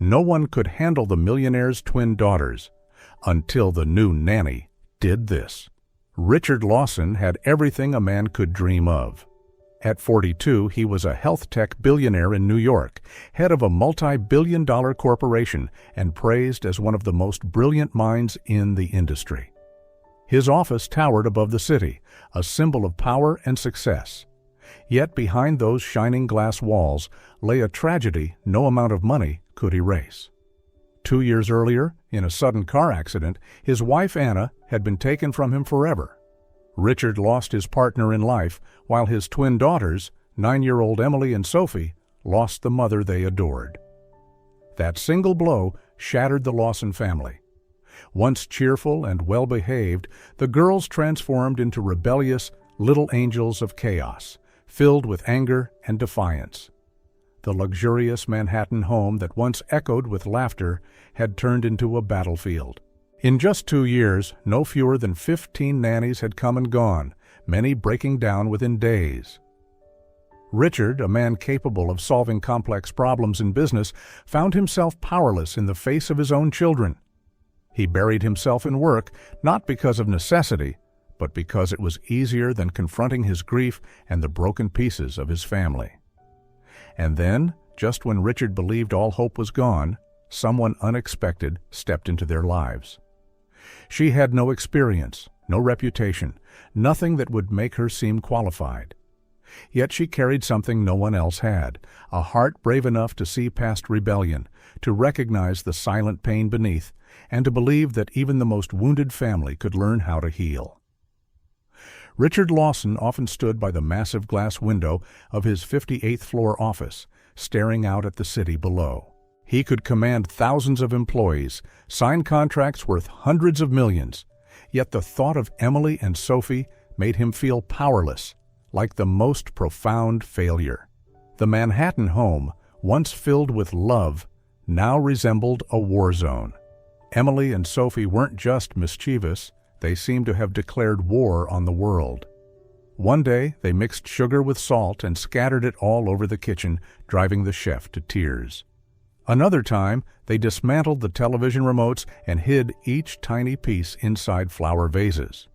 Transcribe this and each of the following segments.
No one could handle the millionaire's twin daughters until the new nanny did this. Richard Lawson had everything a man could dream of. At 42, he was a health tech billionaire in New York, head of a multi-billion-dollar corporation, and praised as one of the most brilliant minds in the industry. His office towered above the city, a symbol of power and success. Yet behind those shining glass walls lay a tragedy no amount of money could erase. 2 years earlier, in a sudden car accident, his wife Anna had been taken from him forever. Richard lost his partner in life, while his twin daughters, 9-year-old Emily and Sophie, lost the mother they adored. That single blow shattered the Lawson family. Once cheerful and well-behaved, the girls transformed into rebellious little angels of chaos, filled with anger and defiance. The luxurious Manhattan home that once echoed with laughter had turned into a battlefield. In just 2 years, no fewer than 15 nannies had come and gone, many breaking down within days. Richard, a man capable of solving complex problems in business, found himself powerless in the face of his own children. He buried himself in work, not because of necessity, but because it was easier than confronting his grief and the broken pieces of his family. And then, just when Richard believed all hope was gone, someone unexpected stepped into their lives. She had no experience, no reputation, nothing that would make her seem qualified. Yet she carried something no one else had, a heart brave enough to see past rebellion, to recognize the silent pain beneath, and to believe that even the most wounded family could learn how to heal. Richard Lawson often stood by the massive glass window of his 58th floor office, staring out at the city below. He could command thousands of employees, sign contracts worth hundreds of millions, yet the thought of Emily and Sophie made him feel powerless, like the most profound failure. The Manhattan home, once filled with love, now resembled a war zone. Emily and Sophie weren't just mischievous, they seemed to have declared war on the world. One day, they mixed sugar with salt and scattered it all over the kitchen, driving the chef to tears. Another time, they dismantled the television remotes and hid each tiny piece inside flower vases.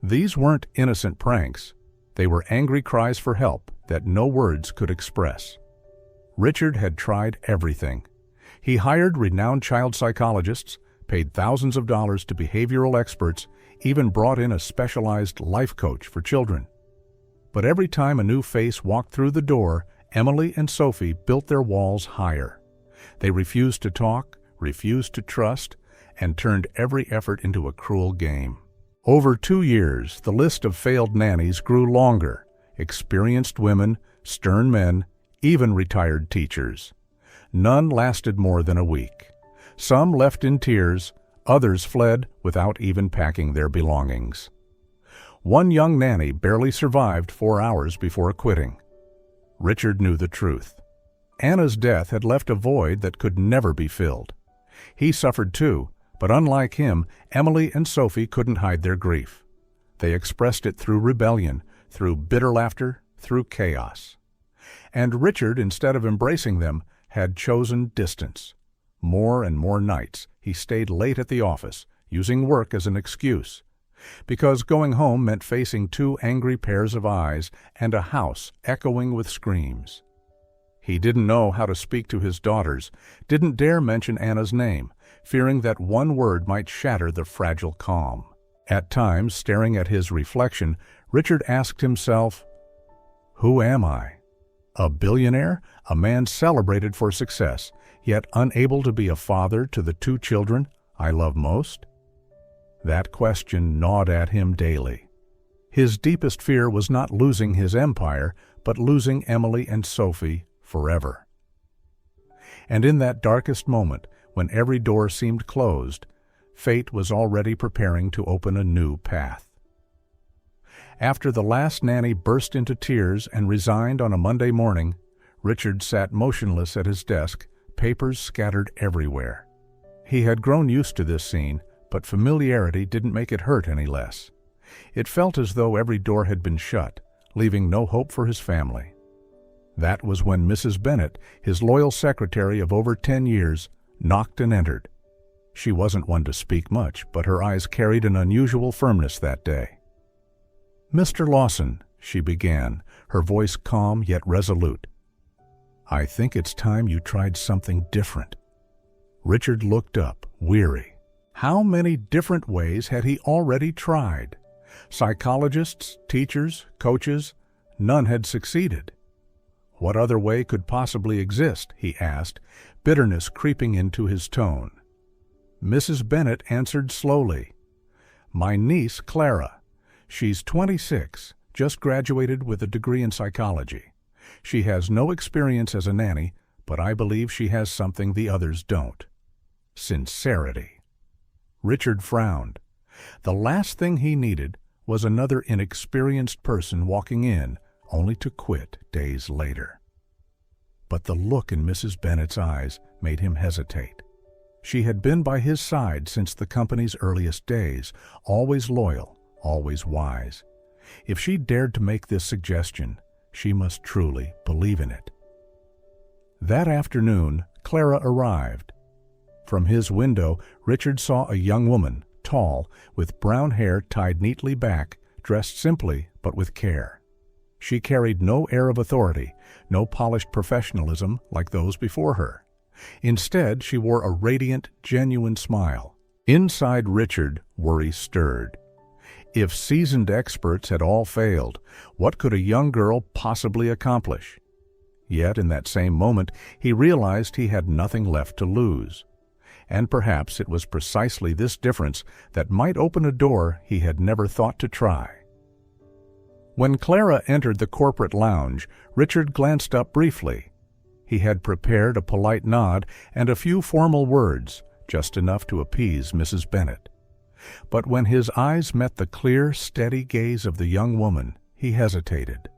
These weren't innocent pranks. They were angry cries for help that no words could express. Richard had tried everything. He hired renowned child psychologists, paid thousands of dollars to behavioral experts, even brought in a specialized life coach for children. But every time a new face walked through the door, Emily and Sophie built their walls higher. They refused to talk, refused to trust, and turned every effort into a cruel game. Over 2 years, the list of failed nannies grew longer. Experienced women, stern men, even retired teachers. None lasted more than a week. Some left in tears, others fled without even packing their belongings. One young nanny barely survived 4 hours before quitting. Richard knew the truth. Anna's death had left a void that could never be filled. He suffered too, but unlike him, Emily and Sophie couldn't hide their grief. They expressed it through rebellion, through bitter laughter, through chaos. And Richard, instead of embracing them, had chosen distance. More and more nights, he stayed late at the office, using work as an excuse. Because going home meant facing 2 angry pairs of eyes and a house echoing with screams. He didn't know how to speak to his daughters, didn't dare mention Anna's name, fearing that one word might shatter the fragile calm. At times, staring at his reflection, Richard asked himself, "Who am I? A billionaire, a man celebrated for success, yet unable to be a father to the 2 children I love most?" That question gnawed at him daily. His deepest fear was not losing his empire, but losing Emily and Sophie forever. And in that darkest moment, when every door seemed closed, fate was already preparing to open a new path. After the last nanny burst into tears and resigned on a Monday morning, Richard sat motionless at his desk, papers scattered everywhere. He had grown used to this scene, but familiarity didn't make it hurt any less. It felt as though every door had been shut, leaving no hope for his family. That was when Mrs. Bennet, his loyal secretary of over 10 years, knocked and entered. She wasn't one to speak much, but her eyes carried an unusual firmness that day. "Mr. Lawson," she began, her voice calm yet resolute, "I think it's time you tried something different." Richard looked up, weary. How many different ways had he already tried? Psychologists, teachers, coaches, none had succeeded. What other way could possibly exist, he asked, bitterness creeping into his tone. Mrs. Bennet answered slowly, "My niece, Clara. She's 26, just graduated with a degree in psychology. She has no experience as a nanny, but I believe she has something the others don't. Sincerity." Richard frowned. The last thing he needed was another inexperienced person walking in, only to quit days later. But the look in Mrs. Bennet's eyes made him hesitate. She had been by his side since the company's earliest days, always loyal, always wise. If she dared to make this suggestion, she must truly believe in it. That afternoon, Clara arrived. From his window, Richard saw a young woman, tall, with brown hair tied neatly back, dressed simply but with care. She carried no air of authority, no polished professionalism like those before her. Instead, she wore a radiant, genuine smile. Inside Richard, worry stirred. If seasoned experts had all failed, what could a young girl possibly accomplish? Yet in that same moment, he realized he had nothing left to lose. And perhaps it was precisely this difference that might open a door he had never thought to try. When Clara entered the corporate lounge, Richard glanced up briefly. He had prepared a polite nod and a few formal words, just enough to appease Mrs. Bennet. But when his eyes met the clear, steady gaze of the young woman, he hesitated.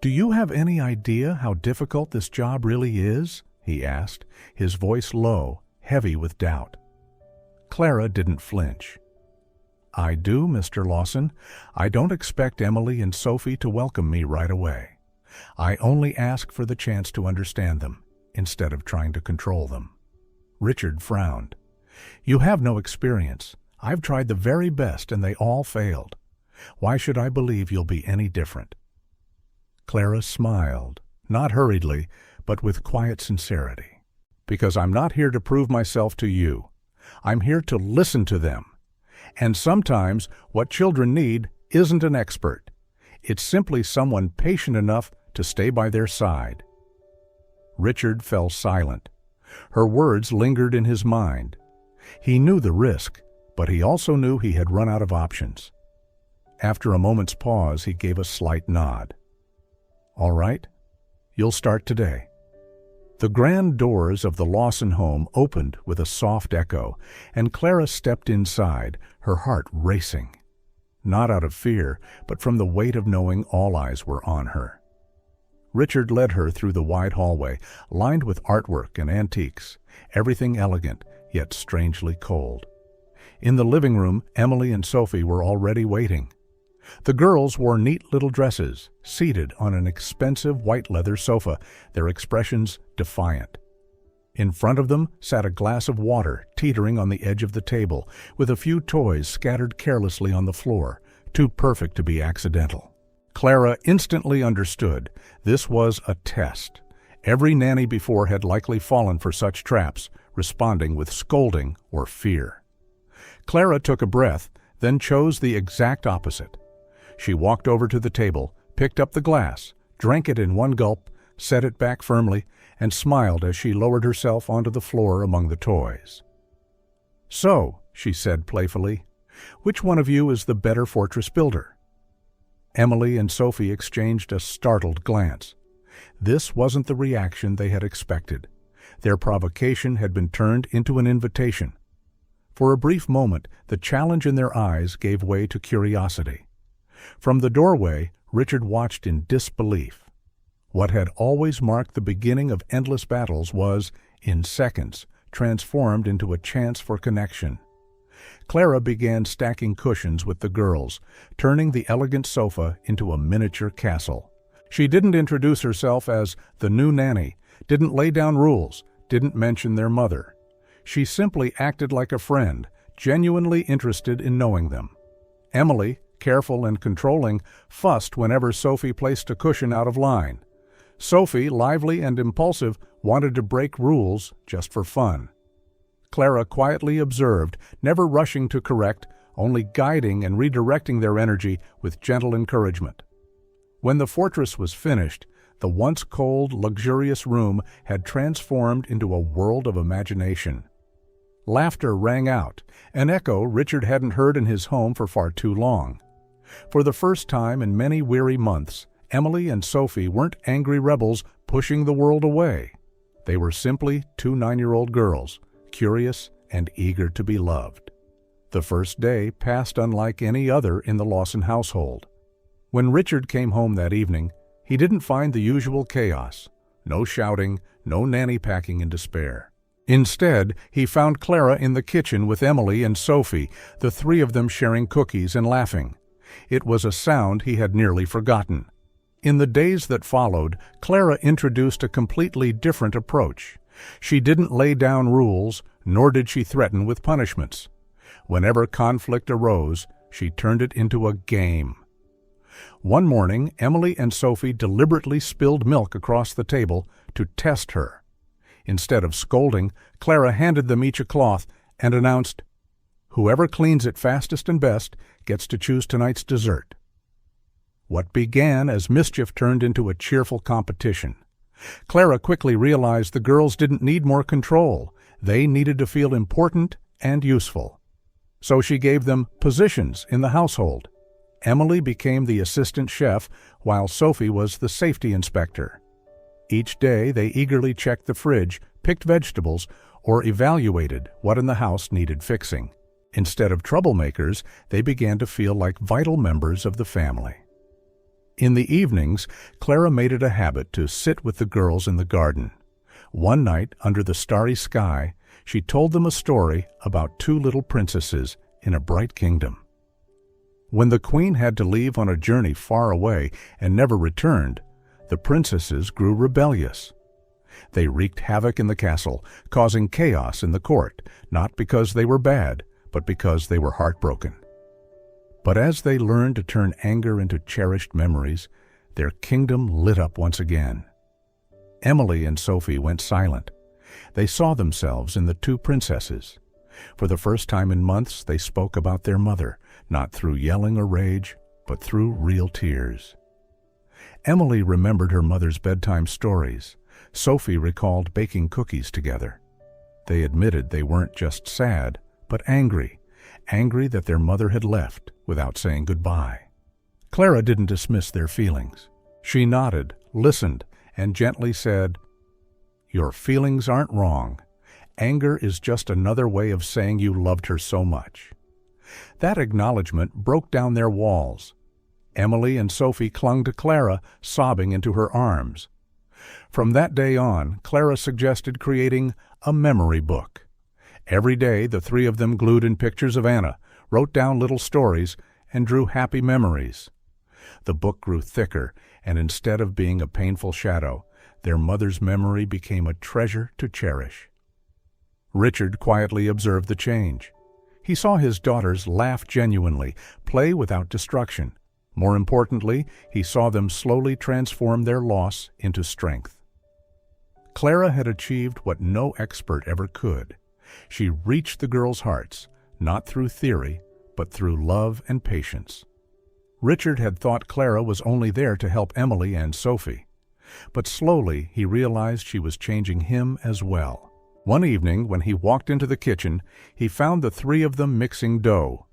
"Do you have any idea how difficult this job really is?" he asked, his voice low, heavy with doubt. Clara didn't flinch. "I do, Mr. Lawson. I don't expect Emily and Sophie to welcome me right away. I only ask for the chance to understand them, instead of trying to control them." Richard frowned. "You have no experience. I've tried the very best and they all failed. Why should I believe you'll be any different?" Clara smiled, not hurriedly, but with quiet sincerity. "Because I'm not here to prove myself to you. I'm here to listen to them. And sometimes what children need isn't an expert. It's simply someone patient enough to stay by their side." Richard fell silent. Her words lingered in his mind. He knew the risk, but he also knew he had run out of options. After a moment's pause, he gave a slight nod. "All right, you'll start today." The grand doors of the Lawson home opened with a soft echo, and Clara stepped inside, her heart racing. Not out of fear, but from the weight of knowing all eyes were on her. Richard led her through the wide hallway, lined with artwork and antiques, everything elegant, yet strangely cold. In the living room, Emily and Sophie were already waiting. The girls wore neat little dresses, seated on an expensive white leather sofa, their expressions defiant. In front of them sat a glass of water teetering on the edge of the table, with a few toys scattered carelessly on the floor, too perfect to be accidental. Clara instantly understood. This was a test. Every nanny before had likely fallen for such traps, responding with scolding or fear. Clara took a breath, then chose the exact opposite. She walked over to the table, picked up the glass, drank it in one gulp, set it back firmly, and smiled as she lowered herself onto the floor among the toys. "So," she said playfully, "which one of you is the better fortress builder?" Emily and Sophie exchanged a startled glance. This wasn't the reaction they had expected. Their provocation had been turned into an invitation. For a brief moment, the challenge in their eyes gave way to curiosity. From the doorway, Richard watched in disbelief. What had always marked the beginning of endless battles was, in seconds, transformed into a chance for connection. Clara began stacking cushions with the girls, turning the elegant sofa into a miniature castle. She didn't introduce herself as the new nanny, didn't lay down rules, didn't mention their mother. She simply acted like a friend, genuinely interested in knowing them. Emily, careful and controlling, fussed whenever Sophie placed a cushion out of line. Sophie, lively and impulsive, wanted to break rules just for fun. Clara quietly observed, never rushing to correct, only guiding and redirecting their energy with gentle encouragement. When the fortress was finished, the once cold, luxurious room had transformed into a world of imagination. Laughter rang out, an echo Richard hadn't heard in his home for far too long. For the first time in many weary months, Emily and Sophie weren't angry rebels pushing the world away. They were simply two 9-year-old girls, curious and eager to be loved. The first day passed unlike any other in the Lawson household. When Richard came home that evening, he didn't find the usual chaos. No shouting, no nanny packing in despair. Instead, he found Clara in the kitchen with Emily and Sophie, the three of them sharing cookies and laughing. It was a sound he had nearly forgotten. In the days that followed, Clara introduced a completely different approach. She didn't lay down rules, nor did she threaten with punishments. Whenever conflict arose, she turned it into a game. One morning, Emily and Sophie deliberately spilled milk across the table to test her. Instead of scolding, Clara handed them each a cloth and announced, "Whoever cleans it fastest and best gets to choose tonight's dessert." What began as mischief turned into a cheerful competition. Clara quickly realized the girls didn't need more control. They needed to feel important and useful. So she gave them positions in the household. Emily became the assistant chef, while Sophie was the safety inspector. Each day they eagerly checked the fridge, picked vegetables, or evaluated what in the house needed fixing. Instead of troublemakers, they began to feel like vital members of the family. In the evenings, Clara made it a habit to sit with the girls in the garden. One night, under the starry sky, she told them a story about two little princesses in a bright kingdom. When the queen had to leave on a journey far away and never returned, the princesses grew rebellious. They wreaked havoc in the castle, causing chaos in the court, not because they were bad, but because they were heartbroken. But as they learned to turn anger into cherished memories, their kingdom lit up once again. Emily and Sophie went silent. They saw themselves in the two princesses. For the first time in months, they spoke about their mother, not through yelling or rage, but through real tears. Emily remembered her mother's bedtime stories. Sophie recalled baking cookies together. They admitted they weren't just sad, but angry that their mother had left without saying goodbye. Clara didn't dismiss their feelings. She nodded, listened, and gently said, "Your feelings aren't wrong. Anger is just another way of saying you loved her so much." That acknowledgement broke down their walls. Emily and Sophie clung to Clara, sobbing into her arms. From that day on, Clara suggested creating a memory book. Every day, the three of them glued in pictures of Anna, wrote down little stories, and drew happy memories. The book grew thicker, and instead of being a painful shadow, their mother's memory became a treasure to cherish. Richard quietly observed the change. He saw his daughters laugh genuinely, play without destruction. More importantly, he saw them slowly transform their loss into strength. Clara had achieved what no expert ever could. She reached the girls' hearts, not through theory, but through love and patience. Richard had thought Clara was only there to help Emily and Sophie. But slowly he realized she was changing him as well. One evening, when he walked into the kitchen, he found the three of them mixing dough.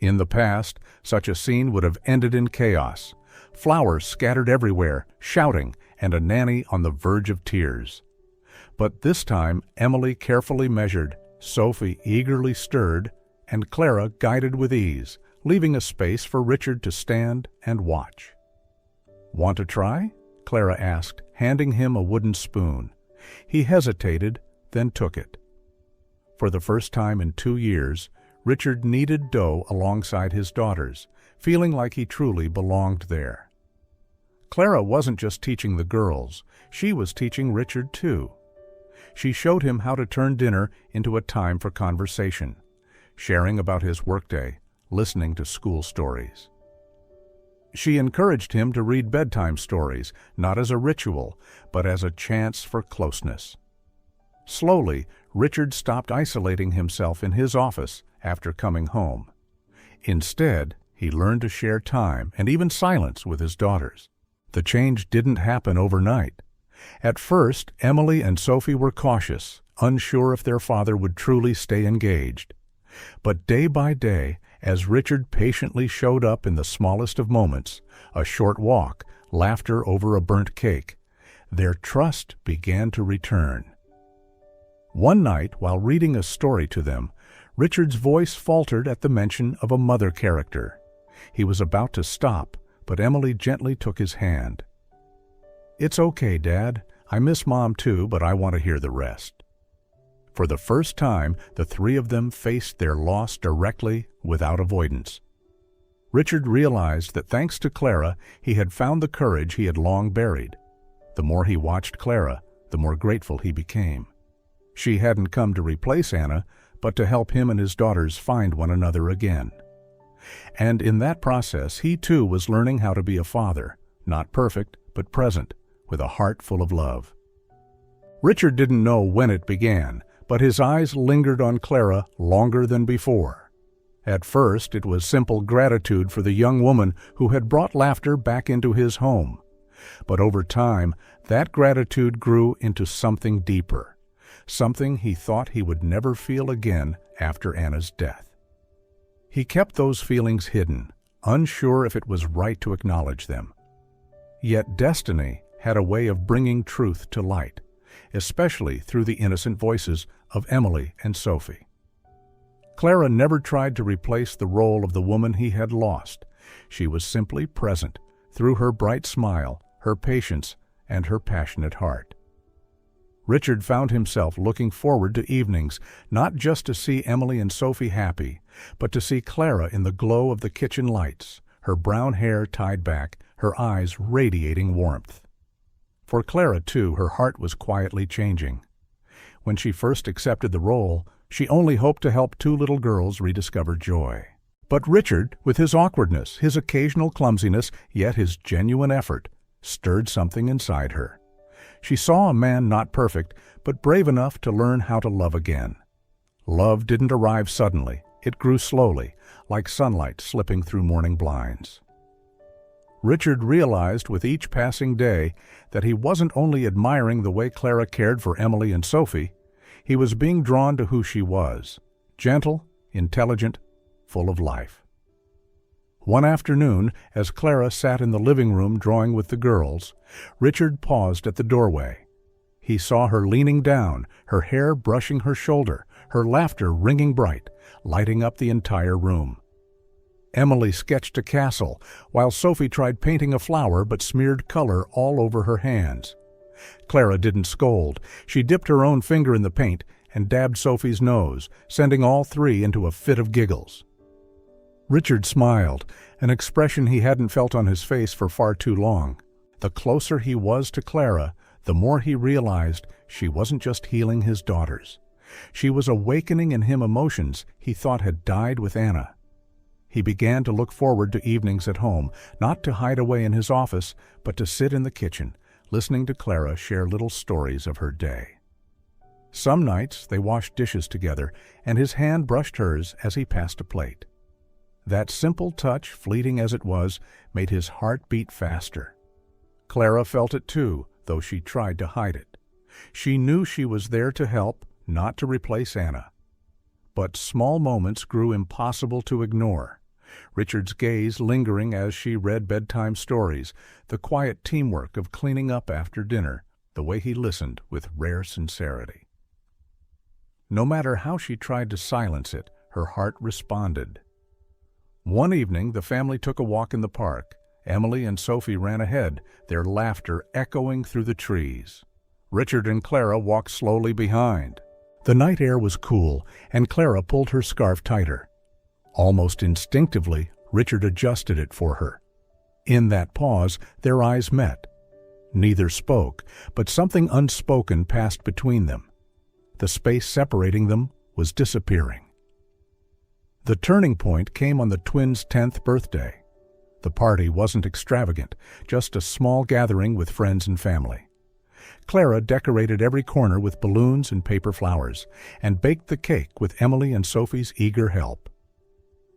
In the past, such a scene would have ended in chaos. Flour scattered everywhere, shouting, and a nanny on the verge of tears. But this time, Emily carefully measured, Sophie eagerly stirred, and Clara guided with ease, leaving a space for Richard to stand and watch. "Want to try?" Clara asked, handing him a wooden spoon. He hesitated, then took it. For the first time in 2 years, Richard kneaded dough alongside his daughters, feeling like he truly belonged there. Clara wasn't just teaching the girls, she was teaching Richard too. She showed him how to turn dinner into a time for conversation, sharing about his workday, listening to school stories. She encouraged him to read bedtime stories, not as a ritual, but as a chance for closeness. Slowly, Richard stopped isolating himself in his office after coming home. Instead, he learned to share time and even silence with his daughters. The change didn't happen overnight. At first, Emily and Sophie were cautious, unsure if their father would truly stay engaged. But day by day, as Richard patiently showed up in the smallest of moments, a short walk, laughter over a burnt cake, their trust began to return. One night, while reading a story to them, Richard's voice faltered at the mention of a mother character. He was about to stop, but Emily gently took his hand. "It's okay, Dad. I miss Mom too, but I want to hear the rest." For the first time, the three of them faced their loss directly, without avoidance. Richard realized that thanks to Clara, he had found the courage he had long buried. The more he watched Clara, the more grateful he became. She hadn't come to replace Anna, but to help him and his daughters find one another again. And in that process, he too was learning how to be a father, not perfect, but present, with a heart full of love. Richard didn't know when it began, but his eyes lingered on Clara longer than before. At first, it was simple gratitude for the young woman who had brought laughter back into his home. But over time, that gratitude grew into something deeper, something he thought he would never feel again after Anna's death. He kept those feelings hidden, unsure if it was right to acknowledge them. Yet destiny had a way of bringing truth to light, especially through the innocent voices of Emily and Sophie. Clara never tried to replace the role of the woman he had lost. She was simply present, through her bright smile, her patience, and her passionate heart. Richard found himself looking forward to evenings, not just to see Emily and Sophie happy, but to see Clara in the glow of the kitchen lights, her brown hair tied back, her eyes radiating warmth. For Clara, too, her heart was quietly changing. When she first accepted the role, she only hoped to help two little girls rediscover joy. But Richard, with his awkwardness, his occasional clumsiness, yet his genuine effort, stirred something inside her. She saw a man not perfect, but brave enough to learn how to love again. Love didn't arrive suddenly. It grew slowly, like sunlight slipping through morning blinds. Richard realized with each passing day that he wasn't only admiring the way Clara cared for Emily and Sophie, he was being drawn to who she was, gentle, intelligent, full of life. One afternoon, as Clara sat in the living room drawing with the girls, Richard paused at the doorway. He saw her leaning down, her hair brushing her shoulder, her laughter ringing bright, lighting up the entire room. Emily sketched a castle, while Sophie tried painting a flower but smeared color all over her hands. Clara didn't scold. She dipped her own finger in the paint and dabbed Sophie's nose, sending all three into a fit of giggles. Richard smiled, an expression he hadn't felt on his face for far too long. The closer he was to Clara, the more he realized she wasn't just healing his daughters. She was awakening in him emotions he thought had died with Anna. He began to look forward to evenings at home, not to hide away in his office, but to sit in the kitchen, listening to Clara share little stories of her day. Some nights they washed dishes together, and his hand brushed hers as he passed a plate. That simple touch, fleeting as it was, made his heart beat faster. Clara felt it too, though she tried to hide it. She knew she was there to help, not to replace Anna. But small moments grew impossible to ignore. Richard's gaze lingering as she read bedtime stories, the quiet teamwork of cleaning up after dinner, the way he listened with rare sincerity. No matter how she tried to silence it, her heart responded. One evening, the family took a walk in the park. Emily and Sophie ran ahead, their laughter echoing through the trees. Richard and Clara walked slowly behind. The night air was cool, and Clara pulled her scarf tighter. Almost instinctively, Richard adjusted it for her. In that pause, their eyes met. Neither spoke, but something unspoken passed between them. The space separating them was disappearing. The turning point came on the twins' 10th birthday. The party wasn't extravagant, just a small gathering with friends and family. Clara decorated every corner with balloons and paper flowers, and baked the cake with Emily and Sophie's eager help.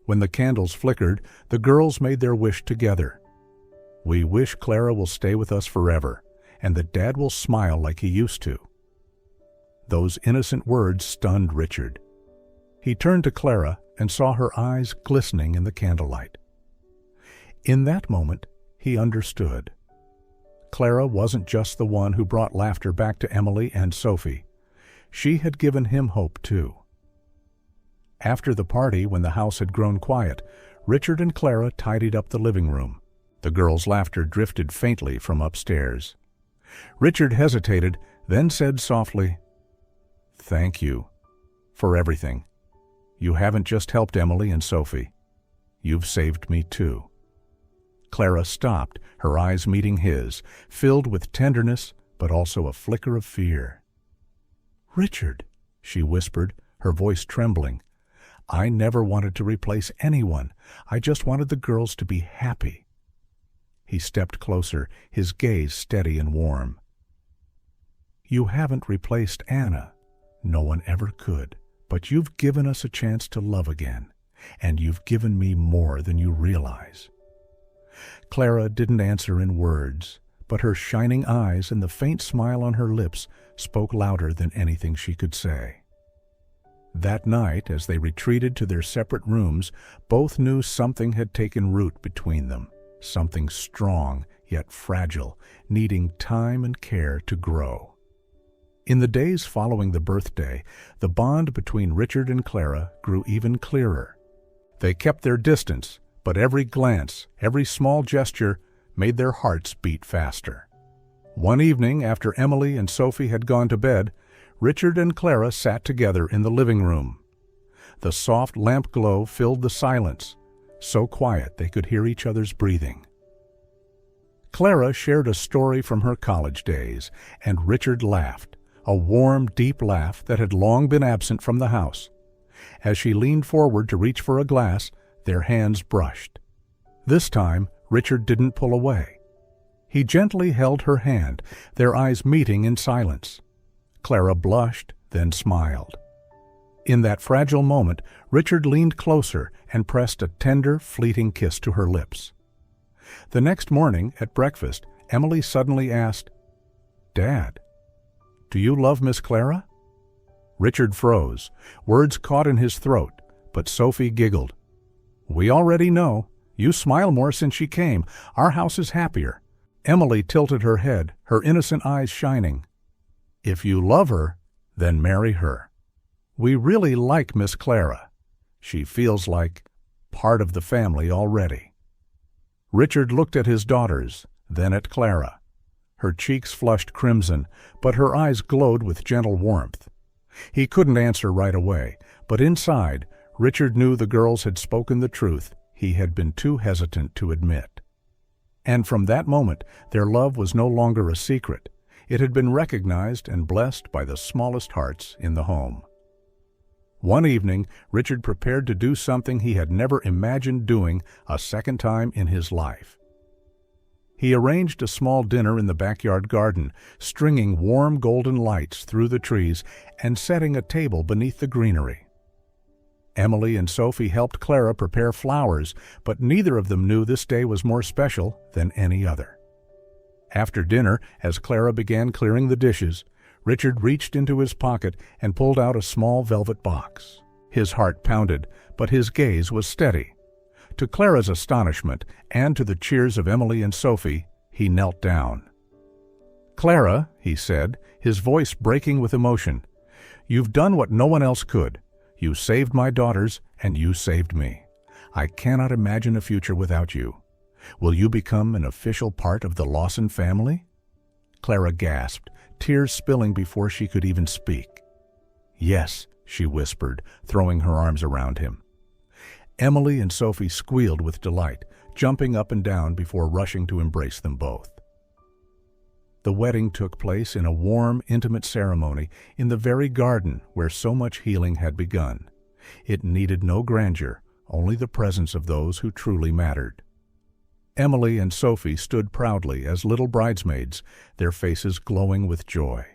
When the candles flickered, the girls made their wish together. "We wish Clara will stay with us forever, and that Dad will smile like he used to." Those innocent words stunned Richard. He turned to Clara and saw her eyes glistening in the candlelight. In that moment, he understood. Clara wasn't just the one who brought laughter back to Emily and Sophie. She had given him hope, too. After the party, when the house had grown quiet, Richard and Clara tidied up the living room. The girls' laughter drifted faintly from upstairs. Richard hesitated, then said softly, "Thank you for everything. You haven't just helped Emily and Sophie. You've saved me too." Clara stopped, her eyes meeting his, filled with tenderness but also a flicker of fear. "Richard," she whispered, her voice trembling, "I never wanted to replace anyone. I just wanted the girls to be happy." He stepped closer, his gaze steady and warm. "You haven't replaced Anna. No one ever could. But you've given us a chance to love again, and you've given me more than you realize." Clara didn't answer in words, but her shining eyes and the faint smile on her lips spoke louder than anything she could say. That night, as they retreated to their separate rooms, both knew something had taken root between them, something strong yet fragile, needing time and care to grow. In the days following the birthday, the bond between Richard and Clara grew even clearer. They kept their distance, but every glance, every small gesture made their hearts beat faster. One evening, after Emily and Sophie had gone to bed, Richard and Clara sat together in the living room. The soft lamp glow filled the silence, so quiet they could hear each other's breathing. Clara shared a story from her college days, and Richard laughed, a warm, deep laugh that had long been absent from the house. As she leaned forward to reach for a glass, their hands brushed. This time, Richard didn't pull away. He gently held her hand, their eyes meeting in silence. Clara blushed, then smiled. In that fragile moment, Richard leaned closer and pressed a tender, fleeting kiss to her lips. The next morning, at breakfast, Emily suddenly asked, "Dad, do you love Miss Clara?" Richard froze, words caught in his throat, but Sophie giggled. "We already know. You smile more since she came. Our house is happier." Emily tilted her head, her innocent eyes shining. "If you love her, then marry her. We really like Miss Clara. She feels like part of the family already." Richard looked at his daughters, then at Clara. Her cheeks flushed crimson, but her eyes glowed with gentle warmth. He couldn't answer right away, but inside, Richard knew the girls had spoken the truth he had been too hesitant to admit. And from that moment, their love was no longer a secret. It had been recognized and blessed by the smallest hearts in the home. One evening, Richard prepared to do something he had never imagined doing a second time in his life. He arranged a small dinner in the backyard garden, stringing warm golden lights through the trees and setting a table beneath the greenery. Emily and Sophie helped Clara prepare flowers, but neither of them knew this day was more special than any other. After dinner, as Clara began clearing the dishes, Richard reached into his pocket and pulled out a small velvet box. His heart pounded, but his gaze was steady. To Clara's astonishment, and to the cheers of Emily and Sophie, he knelt down. "Clara," he said, his voice breaking with emotion, "you've done what no one else could. You saved my daughters, and you saved me. I cannot imagine a future without you. Will you become an official part of the Lawson family?" Clara gasped, tears spilling before she could even speak. "Yes," she whispered, throwing her arms around him. Emily and Sophie squealed with delight, jumping up and down before rushing to embrace them both. The wedding took place in a warm, intimate ceremony in the very garden where so much healing had begun. It needed no grandeur, only the presence of those who truly mattered. Emily and Sophie stood proudly as little bridesmaids, their faces glowing with joy.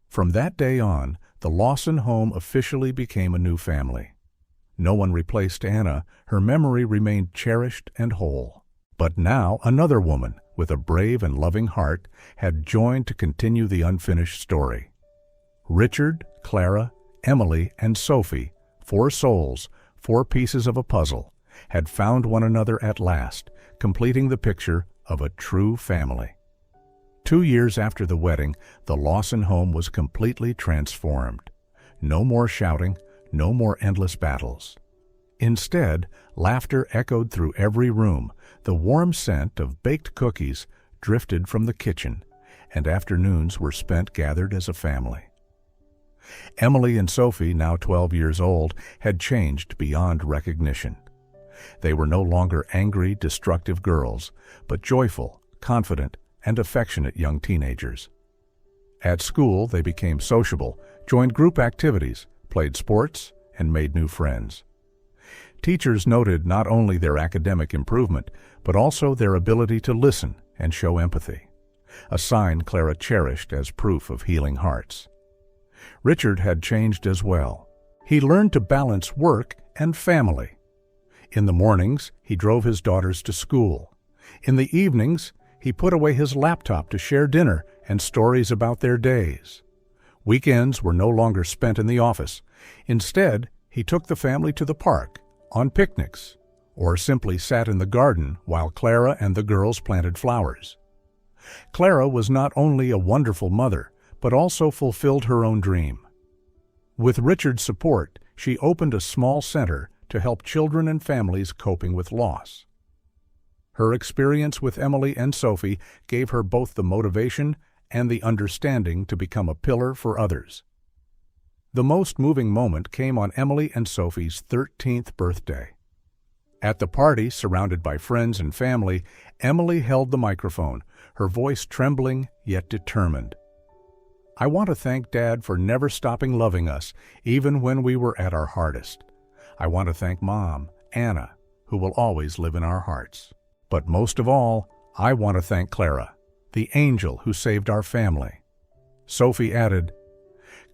From that day on, the Lawson home officially became a new family. No one replaced Anna. Her memory remained cherished and whole. But now another woman, with a brave and loving heart, had joined to continue the unfinished story. Richard, Clara, Emily, and Sophie, 4 souls, 4 pieces of a puzzle, had found one another at last, completing the picture of a true family. 2 years after the wedding, the Lawson home was completely transformed. No more shouting, no more endless battles. Instead, laughter echoed through every room, the warm scent of baked cookies drifted from the kitchen, and afternoons were spent gathered as a family. Emily and Sophie, now 12 years old, had changed beyond recognition. They were no longer angry, destructive girls, but joyful, confident, and affectionate young teenagers. At school, they became sociable, joined group activities, played sports, and made new friends. Teachers noted not only their academic improvement, but also their ability to listen and show empathy, a sign Clara cherished as proof of healing hearts. Richard had changed as well. He learned to balance work and family. In the mornings, he drove his daughters to school. In the evenings, he put away his laptop to share dinner and stories about their days. Weekends were no longer spent in the office. Instead, he took the family to the park, on picnics, or simply sat in the garden while Clara and the girls planted flowers. Clara was not only a wonderful mother, but also fulfilled her own dream. With Richard's support, she opened a small center to help children and families coping with loss. Her experience with Emily and Sophie gave her both the motivation and the understanding to become a pillar for others. The most moving moment came on Emily and Sophie's 13th birthday. At the party, surrounded by friends and family, Emily held the microphone, her voice trembling yet determined. "I want to thank Dad for never stopping loving us, even when we were at our hardest. I want to thank Mom, Anna, who will always live in our hearts. But most of all, I want to thank Clara, the angel who saved our family." Sophie added,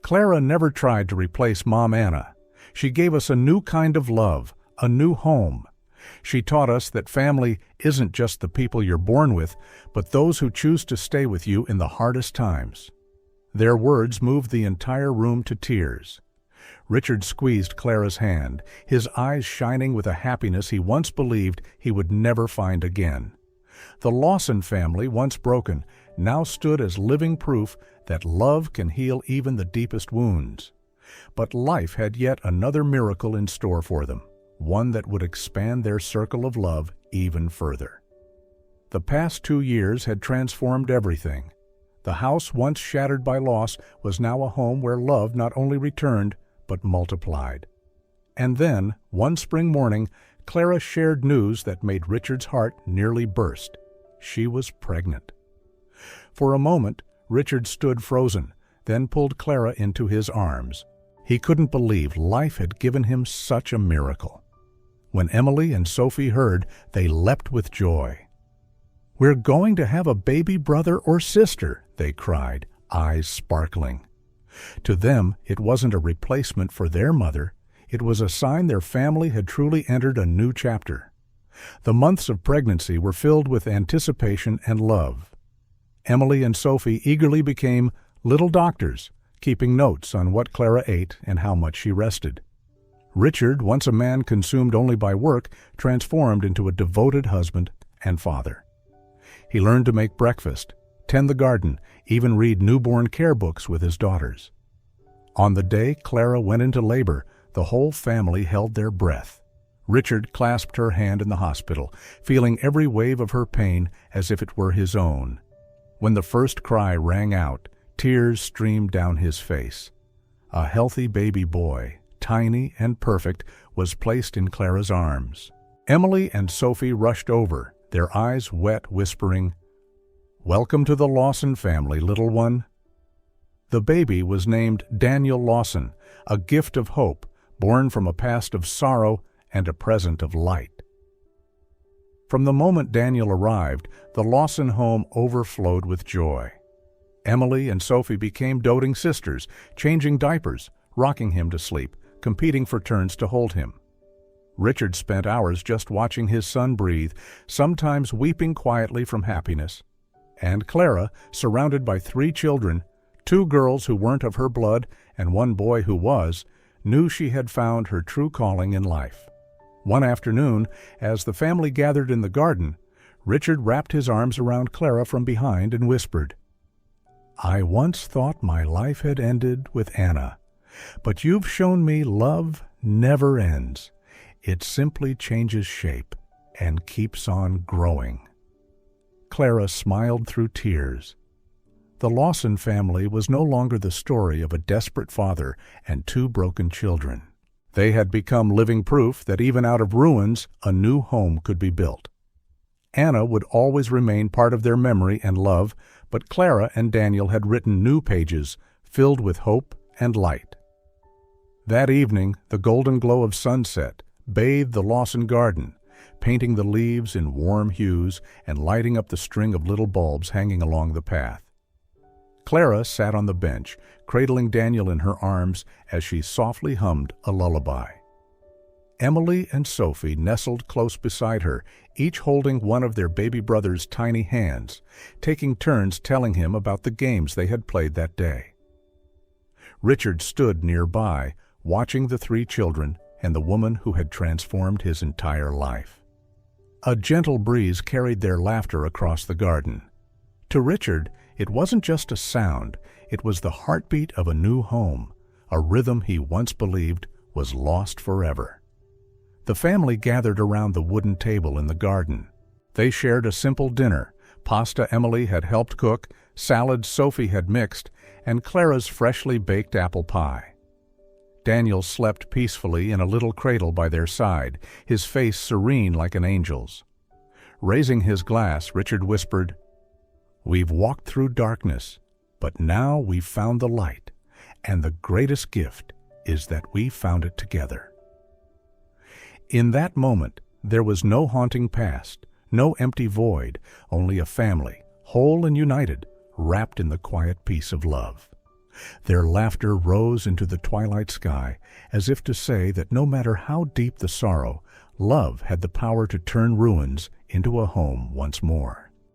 "Clara never tried to replace Mom Anna. She gave us a new kind of love, a new home. She taught us that family isn't just the people you're born with, but those who choose to stay with you in the hardest times." Their words moved the entire room to tears. Richard squeezed Clara's hand, his eyes shining with a happiness he once believed he would never find again. The Lawson family, once broken, now stood as living proof that love can heal even the deepest wounds. But life had yet another miracle in store for them, one that would expand their circle of love even further. The past 2 years had transformed everything. The house once shattered by loss was now a home where love not only returned, but multiplied. And then, one spring morning, Clara shared news that made Richard's heart nearly burst. She was pregnant. For a moment, Richard stood frozen, then pulled Clara into his arms. He couldn't believe life had given him such a miracle. When Emily and Sophie heard, they leapt with joy. "We're going to have a baby brother or sister," they cried, eyes sparkling. To them, it wasn't a replacement for their mother. It was a sign their family had truly entered a new chapter. The months of pregnancy were filled with anticipation and love. Emily and Sophie eagerly became little doctors, keeping notes on what Clara ate and how much she rested. Richard, once a man consumed only by work, transformed into a devoted husband and father. He learned to make breakfast, tend the garden, even read newborn care books with his daughters. On the day Clara went into labor, the whole family held their breath. Richard clasped her hand in the hospital, feeling every wave of her pain as if it were his own. When the first cry rang out, tears streamed down his face. A healthy baby boy, tiny and perfect, was placed in Clara's arms. Emily and Sophie rushed over, their eyes wet, whispering, "Welcome to the Lawson family, little one." The baby was named Daniel Lawson, a gift of hope, born from a past of sorrow and a present of light. From the moment Daniel arrived, the Lawson home overflowed with joy. Emily and Sophie became doting sisters, changing diapers, rocking him to sleep, competing for turns to hold him. Richard spent hours just watching his son breathe, sometimes weeping quietly from happiness. And Clara, surrounded by 3 children, 2 girls who weren't of her blood and 1 boy who was, knew she had found her true calling in life. One afternoon, as the family gathered in the garden, Richard wrapped his arms around Clara from behind and whispered, "I once thought my life had ended with Anna, but you've shown me love never ends. It simply changes shape and keeps on growing." Clara smiled through tears. The Lawson family was no longer the story of a desperate father and 2 broken children. They had become living proof that even out of ruins, a new home could be built. Anna would always remain part of their memory and love, but Clara and Daniel had written new pages filled with hope and light. That evening, the golden glow of sunset bathed the Lawson garden, painting the leaves in warm hues and lighting up the string of little bulbs hanging along the path. Clara sat on the bench, cradling Daniel in her arms as she softly hummed a lullaby. Emily and Sophie nestled close beside her, each holding one of their baby brother's tiny hands, taking turns telling him about the games they had played that day. Richard stood nearby, watching the 3 children and the woman who had transformed his entire life. A gentle breeze carried their laughter across the garden. To Richard, it wasn't just a sound, it was the heartbeat of a new home, a rhythm he once believed was lost forever. The family gathered around the wooden table in the garden. They shared a simple dinner, pasta Emily had helped cook, salad Sophie had mixed, and Clara's freshly baked apple pie. Daniel slept peacefully in a little cradle by their side, his face serene like an angel's. Raising his glass, Richard whispered, "We've walked through darkness, but now we've found the light, and the greatest gift is that we found it together." In that moment, there was no haunting past, no empty void, only a family, whole and united, wrapped in the quiet peace of love. Their laughter rose into the twilight sky, as if to say that no matter how deep the sorrow, love had the power to turn ruins into a home once more.